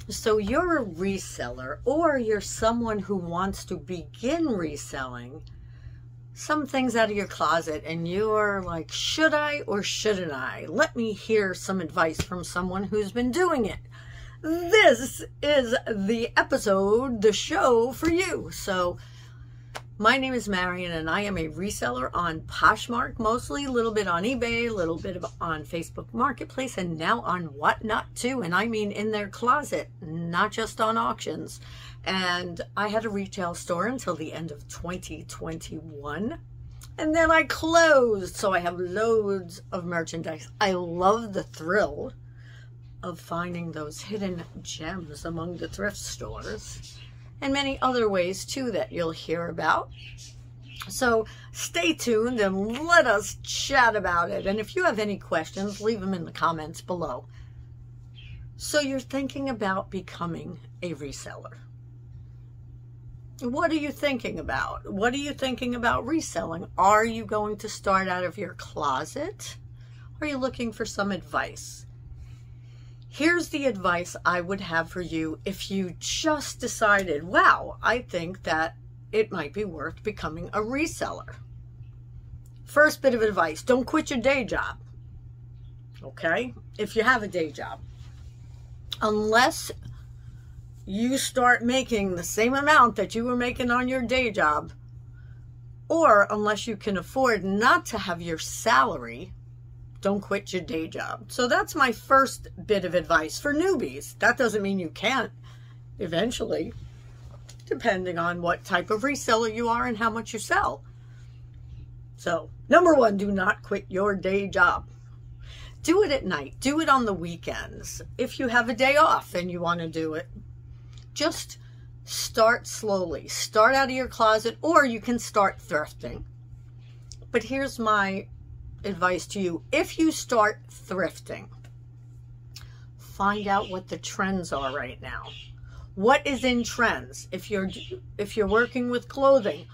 So you're a reseller, or you're someone who wants to begin reselling some things out of your closet, and you're like, should I or shouldn't I? Let me hear some advice from someone who's been doing it. This is the episode, the show for you. So my name is Marion, and I am a reseller on Poshmark, mostly, a little bit on eBay, a little bit on Facebook Marketplace, and now on Whatnot too. And I mean in their closet, not just on auctions. And I had a retail store until the end of 2021. And then I closed, so I have loads of merchandise. I love the thrill of finding those hidden gems among the thrift stores. And many other ways too that you'll hear about. So stay tuned and let us chat about it. And if you have any questions, leave them in the comments below. So you're thinking about becoming a reseller. What are you thinking about? What are you thinking about reselling? Are you going to start out of your closet? Or are you looking for some advice? Here's the advice I would have for you if you just decided, wow, I think that it might be worth becoming a reseller. First bit of advice, don't quit your day job, okay? If you have a day job. Unless you start making the same amount that you were making on your day job, or unless you can afford not to have your salary, don't quit your day job. So that's my first bit of advice for newbies. That doesn't mean you can't eventually, depending on what type of reseller you are and how much you sell. So number one, do not quit your day job. Do it at night. Do it on the weekends. If you have a day off and you want to do it, just start slowly. Start out of your closet, or you can start thrifting. But here's my advice to you. If you start thrifting, find out what the trends are right now. What is in trends? If you're working with clothing,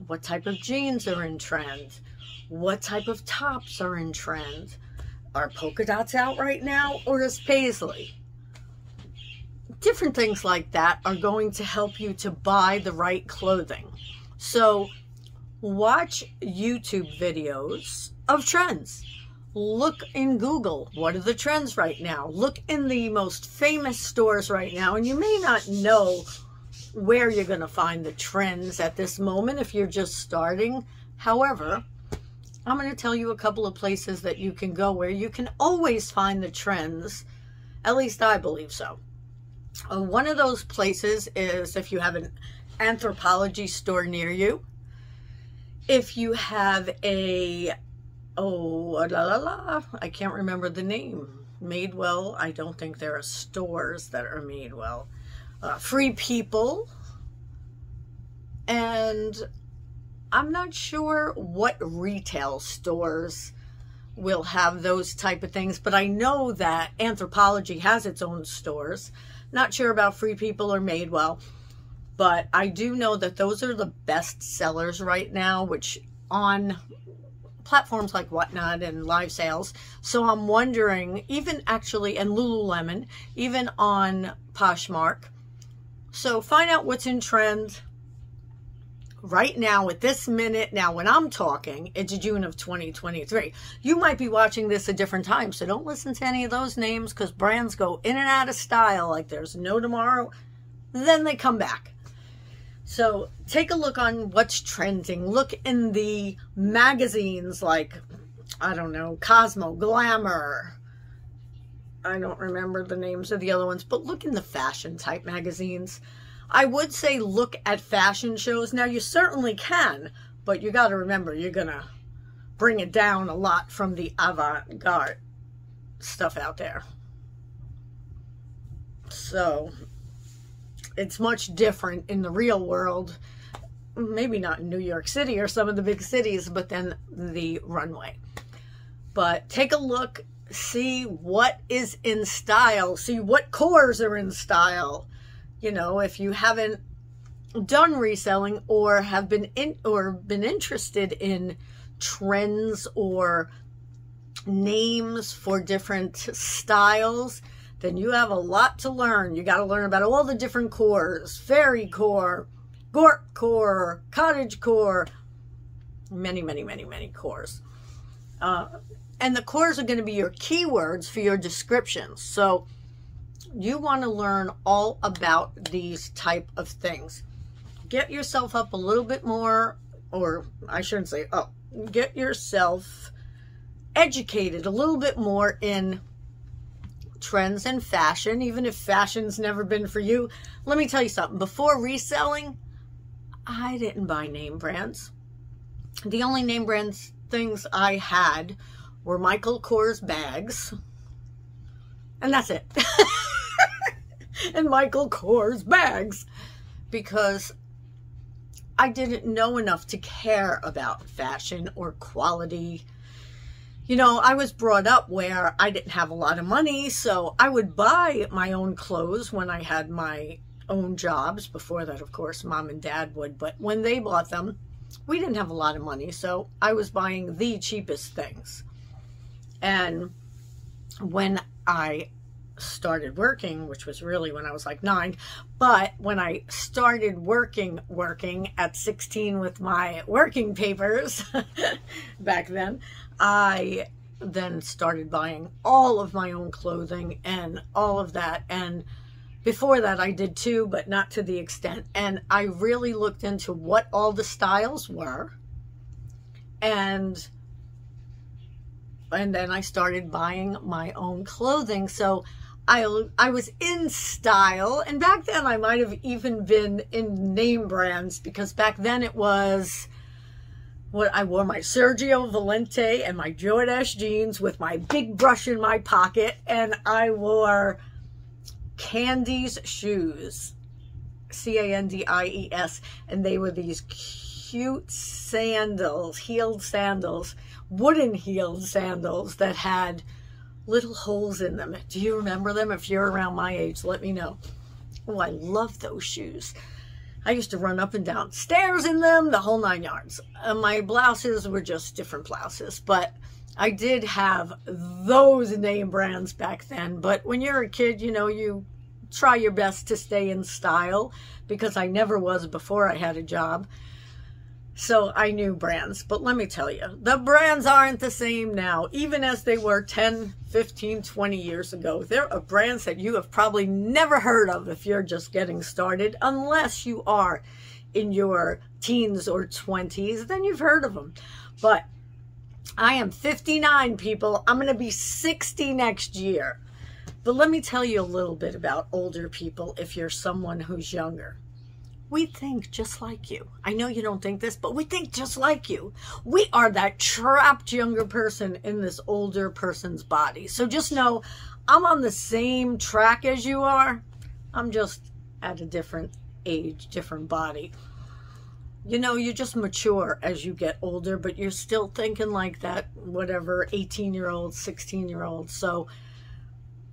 what type of jeans are in trend? What type of tops are in trend? Are polka dots out right now, or is paisley? Different things like that are going to help you to buy the right clothing. So watch YouTube videos of trends. Look in Google, what are the trends right now? Look in the most famous stores right now, and you may not know where you're going to find the trends at this moment if you're just starting. However, I'm going to tell you a couple of places that you can go where you can always find the trends. At least I believe so. One of those places is if you have an Anthropologie store near you. If you have a, I can't remember the name. Madewell. I don't think there are stores that are Madewell. Free People. And I'm not sure what retail stores will have those type of things, but I know that Anthropologie has its own stores. Not sure about Free People or Madewell, but I do know that those are the best sellers right now, which on platforms like Whatnot and live sales. So I'm wondering, even actually, and Lululemon, even on Poshmark. So find out what's in trend right now at this minute. Now, when I'm talking, it's June of 2023. You might be watching this at different times, so don't listen to any of those names, because brands go in and out of style like there's no tomorrow. Then they come back. So take a look on what's trending. Look in the magazines like, I don't know, Cosmo, Glamour. I don't remember the names of the other ones, but look in the fashion type magazines. I would say look at fashion shows. Now, you certainly can, but you got to remember, you're going to bring it down a lot from the avant-garde stuff out there. So it's much different in the real world. Maybe not in New York City or some of the big cities, but then the runway. But take a look, see what is in style, see what cores are in style. You know, if you haven't done reselling or have been interested in trends or names for different styles, then you have a lot to learn. You got to learn about all the different cores: fairy core, gort core, cottage core, many, many, many, many cores. And the cores are going to be your keywords for your descriptions. So you want to learn all about these type of things. Get yourself up a little bit more, or I shouldn't say, get yourself educated a little bit more in trends and fashion, even if fashion's never been for you. Let me tell you something. Before reselling, I didn't buy name brands. The only name brands things I had were Michael Kors bags, and that's it. And Michael Kors bags, because I didn't know enough to care about fashion or quality. You know, I was brought up where I didn't have a lot of money, so I would buy my own clothes when I had my own jobs. Before that, of course, Mom and Dad would, but when they bought them, we didn't have a lot of money, so I was buying the cheapest things. And when I started working, which was really when I was like 9, but when I started working at 16 with my working papers back then, I then started buying all of my own clothing and all of that. And before that I did too, but not to the extent. And I really looked into what all the styles were, and then I started buying my own clothing. So I was in style, and back then I might have even been in name brands, because back then it was what I wore: my Sergio Valente and my Jordache jeans with my big brush in my pocket, and I wore Candies shoes, Candies, and they were these cute sandals, heeled sandals, wooden heeled sandals that had little holes in them. Do you remember them? If you're around my age, let me know. Oh, I love those shoes. I used to run up and down stairs in them, the whole 9 yards. My blouses were just different blouses, but I did have those name brands back then. But when you're a kid, you know, you try your best to stay in style, because I never was before I had a job. So I knew brands. But let me tell you, the brands aren't the same now, even as they were 10, 15, 20 years ago. There are brands that you have probably never heard of if you're just getting started, unless you are in your teens or 20s, then you've heard of them. But I am 59, people. I'm going to be 60 next year. But let me tell you a little bit about older people if you're someone who's younger. We think just like you. I know you don't think this, but we think just like you. We are that trapped younger person in this older person's body. So just know I'm on the same track as you are. I'm just at a different age, different body. You know, you just mature as you get older, but you're still thinking like that, whatever, 18-year-old, 16-year-old. So,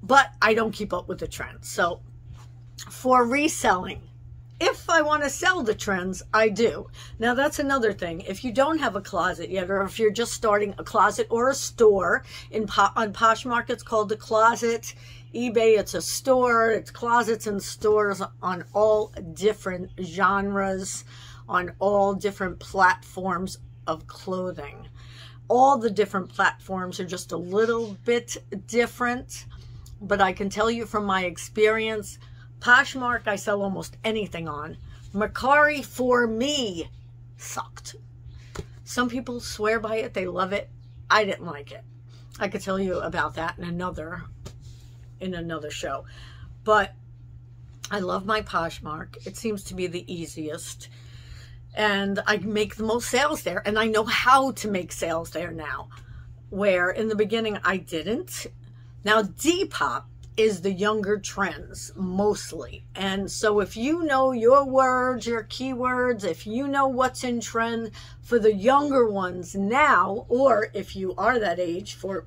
but I don't keep up with the trends. So for reselling, if I want to sell the trends, I do. Now, that's another thing. If you don't have a closet yet, or if you're just starting a closet or a store, on Poshmark, it's called a closet. eBay, it's a store. It's closets and stores on all different genres, on all different platforms of clothing. All the different platforms are just a little bit different, but I can tell you from my experience, Poshmark, I sell almost anything on. Mercari, for me, sucked. Some people swear by it. They love it. I didn't like it. I could tell you about that in another show. But I love my Poshmark. It seems to be the easiest. And I make the most sales there. And I know how to make sales there now, where in the beginning I didn't. Now, Depop is the younger trends mostly. And so if you know your words, your keywords, if you know what's in trend for the younger ones now, or if you are that age, for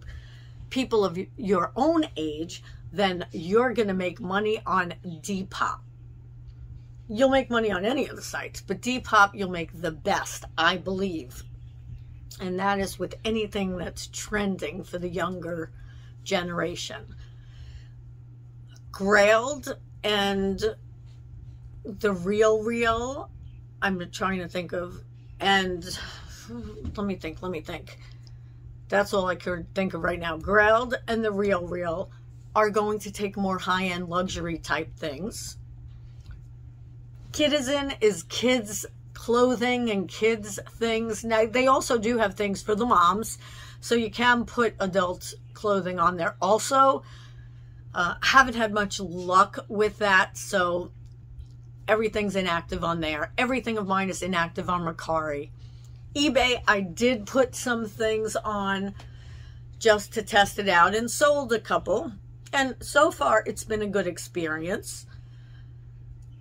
people of your own age, then you're going to make money on Depop. You'll make money on any of the sites, but Depop you'll make the best, I believe. And that is with anything that's trending for the younger generation. Grailed and the real, I'm trying to think of, and let me think. That's all I could think of right now. Grailed and the real are going to take more high-end luxury type things. Kidizen is kids clothing and kids things. Now, they also do have things for the moms, so you can put adult clothing on there also. Haven't had much luck with that, so everything's inactive on there. Everything of mine is inactive on Mercari. eBay, I did put some things on just to test it out and sold a couple. And so far, it's been a good experience.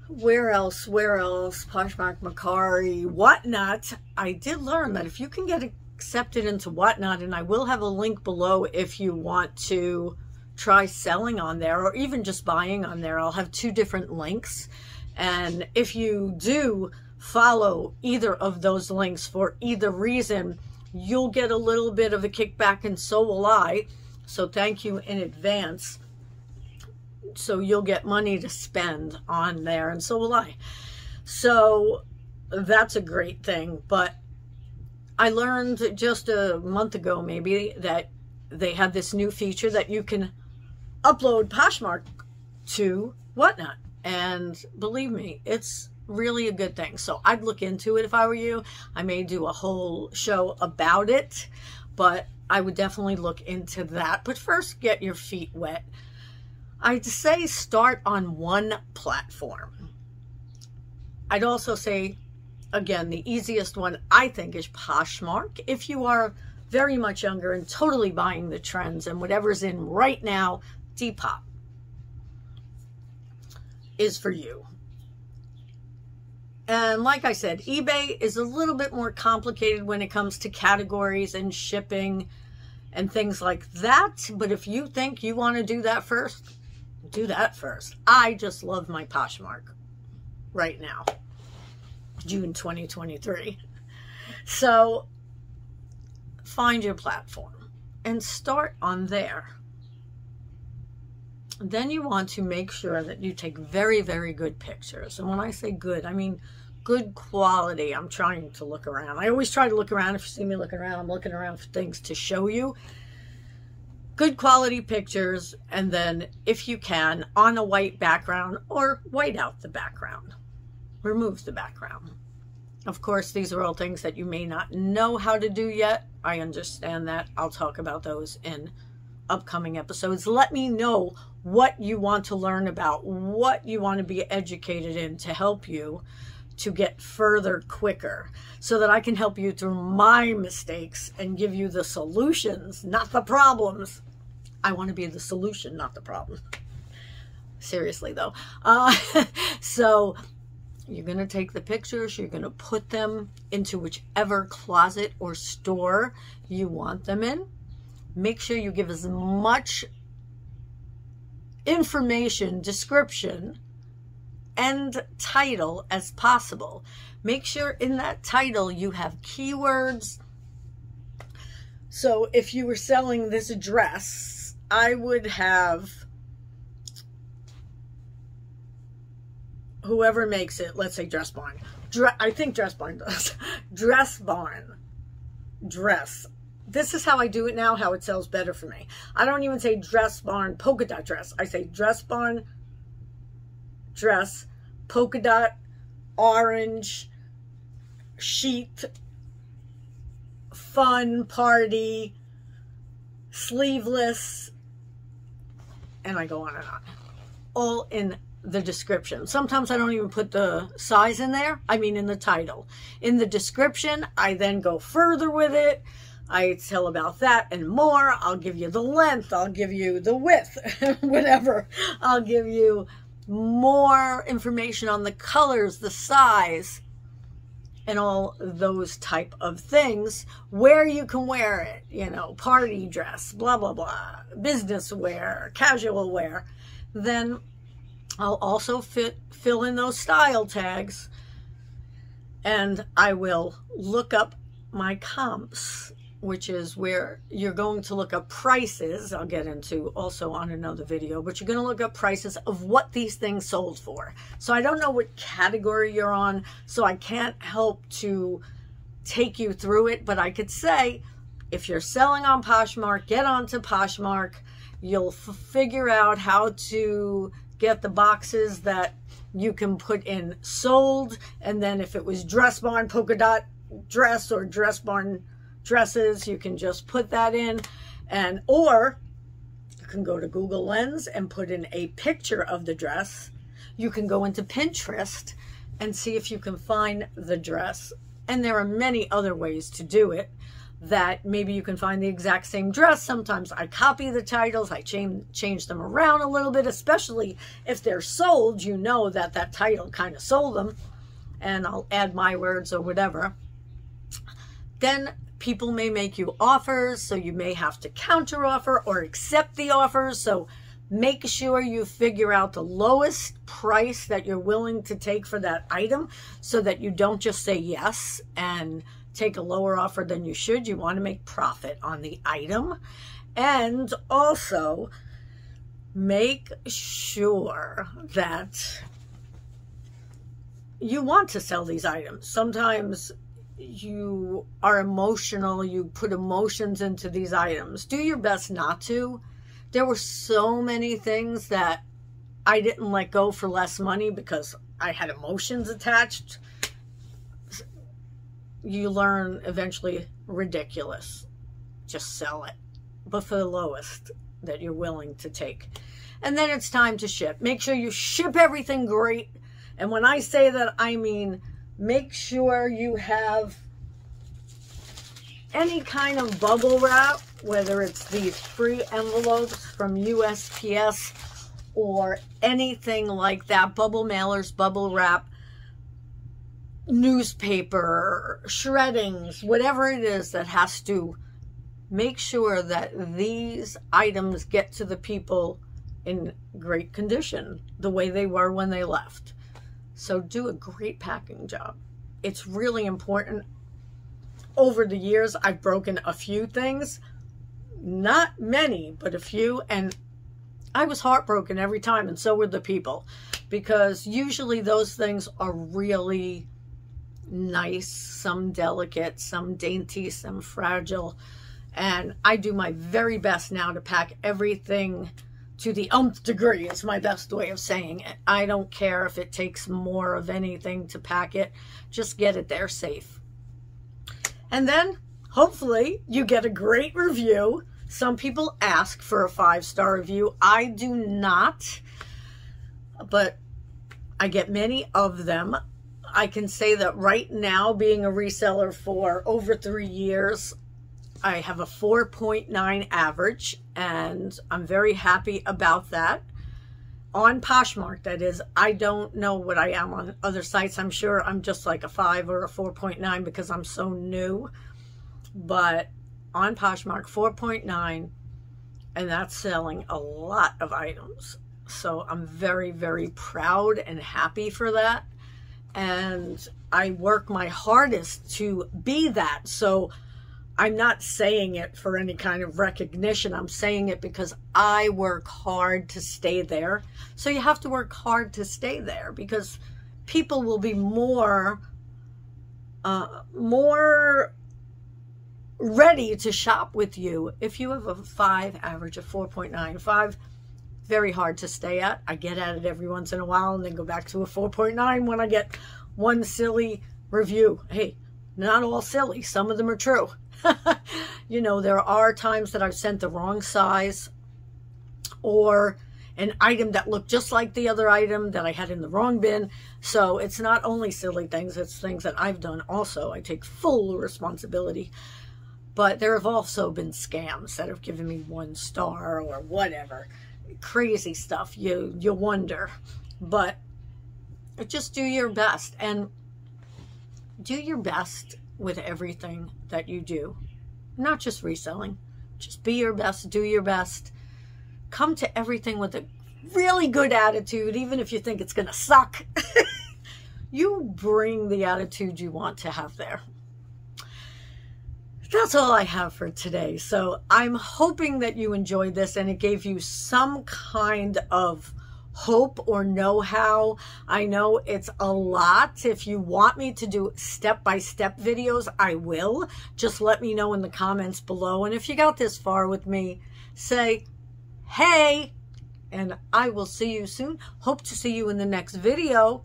Where else? Poshmark, Mercari, Whatnot. I did learn that if you can get accepted into Whatnot, and I will have a link below if you want to try selling on there or even just buying on there. I'll have 2 different links. And if you do follow either of those links for either reason, you'll get a little bit of a kickback, and so will I. So thank you in advance. So you'll get money to spend on there, and so will I. So that's a great thing. But I learned just a month ago maybe that they have this new feature that you can upload Poshmark to Whatnot. And believe me, it's really a good thing. So I'd look into it if I were you. I may do a whole show about it, but I would definitely look into that. But first, get your feet wet. I'd say start on one platform. I'd also say, again, the easiest one I think is Poshmark. If you are very much younger and totally buying the trends and whatever's in right now, Depop is for you. And like I said, eBay is a little bit more complicated when it comes to categories and shipping and things like that. But if you think you want to do that first, do that first. I just love my Poshmark right now, June 2023. So find your platform and start on there. Then you want to make sure that you take very, very good pictures. And when I say good, I mean good quality. I'm trying to look around. I always try to look around. If you see me looking around, I'm looking around for things to show you. Good quality pictures, and then if you can, on a white background, or white out the background. Remove the background. Of course, these are all things that you may not know how to do yet. I understand that. I'll talk about those in upcoming episodes. Let me know what you want to learn about, what you want to be educated in to help you to get further quicker, so that I can help you through my mistakes and give you the solutions, not the problems. I want to be the solution, not the problem. Seriously though. So you're going to take the pictures, you're going to put them into whichever closet or store you want them in. Make sure you give as much information, description, and title as possible. Make sure in that title you have keywords. So if you were selling this dress, I would have whoever makes it, let's say Dress Barn. I think Dress Barn does. Dress Barn. Dress. This is how I do it now, how it sells better for me. I don't even say Dress Barn polka dot dress. I say Dress Barn dress, polka dot, orange, sheet, fun, party, sleeveless, and I go on and on. All in the description. Sometimes I don't even put the size in there. I mean in the title. In the description, I then go further with it. I tell about that and more. I'll give you the length. I'll give you the width, whatever. I'll give you more information on the colors, the size, and all those type of things, where you can wear it, you know, party dress, blah, blah, blah, business wear, casual wear. Then I'll also fill in those style tags, and I will look up my comps which is where you're going to look up prices. I'll get into also on another video, but you're going to look up prices of what these things sold for. So I don't know what category you're on, so I can't help to take you through it, but I could say, if you're selling on Poshmark, get onto Poshmark. You'll figure out how to get the boxes that you can put in sold, and then if it was dress barn polka dot dress or dress barn dresses, you can just put that in. And or you can go to Google Lens and put in a picture of the dress. You can go into Pinterest and see if you can find the dress. And there are many other ways to do it, that maybe you can find the exact same dress. Sometimes I copy the titles, I change them around a little bit, especially if they're sold. You know that that title kind of sold them, and I'll add my words or whatever. Then people may make you offers, so you may have to counter offer or accept the offers. So make sure you figure out the lowest price that you're willing to take for that item, so that you don't just say yes and take a lower offer than you should. You want to make profit on the item. And also make sure that you want to sell these items. Sometimes you are emotional, you put emotions into these items. Do your best not to. There were so many things that I didn't let go for less money because I had emotions attached. You learn eventually, ridiculous. Just sell it, but for the lowest that you're willing to take. And then it's time to ship. Make sure you ship everything great. And when I say that, I mean, make sure you have any kind of bubble wrap, whether it's these free envelopes from USPS or anything like that, bubble mailers, bubble wrap, newspaper, shreddings, whatever it is that has to make sure that these items get to the people in great condition, the way they were when they left. So do a great packing job. It's really important. Over the years, I've broken a few things, not many, but a few, and I was heartbroken every time, and so were the people, because usually those things are really nice, some delicate, some dainty, some fragile. And I do my very best now to pack everything to the nth degree, is my best way of saying it. I don't care if it takes more of anything to pack it. Just get it there safe. And then hopefully you get a great review. Some people ask for a 5-star review. I do not, but I get many of them. I can say that right now, being a reseller for over 3 years, I have a 4.9 average, and I'm very happy about that. On Poshmark, that is. I don't know what I am on other sites. I'm sure I'm just like a 5 or a 4.9 because I'm so new. But on Poshmark, 4.9, and that's selling a lot of items. So I'm very, very proud and happy for that. And I work my hardest to be that. So I'm not saying it for any kind of recognition. I'm saying it because I work hard to stay there. So you have to work hard to stay there, because people will be more ready to shop with you if you have a 5 average of 4.9. 5, very hard to stay at. I get at it every once in a while and then go back to a 4.9 when I get one silly review. Hey, not all silly. Some of them are true. You know, there are times that I've sent the wrong size, or an item that looked just like the other item that I had in the wrong bin. So it's not only silly things, it's things that I've done also. I take full responsibility. But there have also been scams that have given me 1 star or whatever. Crazy stuff. You wonder. But just do your best, and do your best with everything that you do. Not just reselling. Just be your best, do your best. Come to everything with a really good attitude, even if you think it's going to suck. You bring the attitude you want to have there. that's all I have for today. So I'm hoping that you enjoyed this and it gave you some kind of hope or know-how. I know it's a lot. If you want me to do step-by-step videos, I will. Just let me know in the comments below. And if you got this far with me, say, hey, and I will see you soon. Hope to see you in the next video.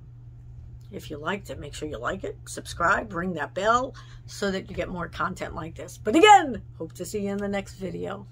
If you liked it, make sure you like it, subscribe, ring that bell so that you get more content like this. But again, hope to see you in the next video.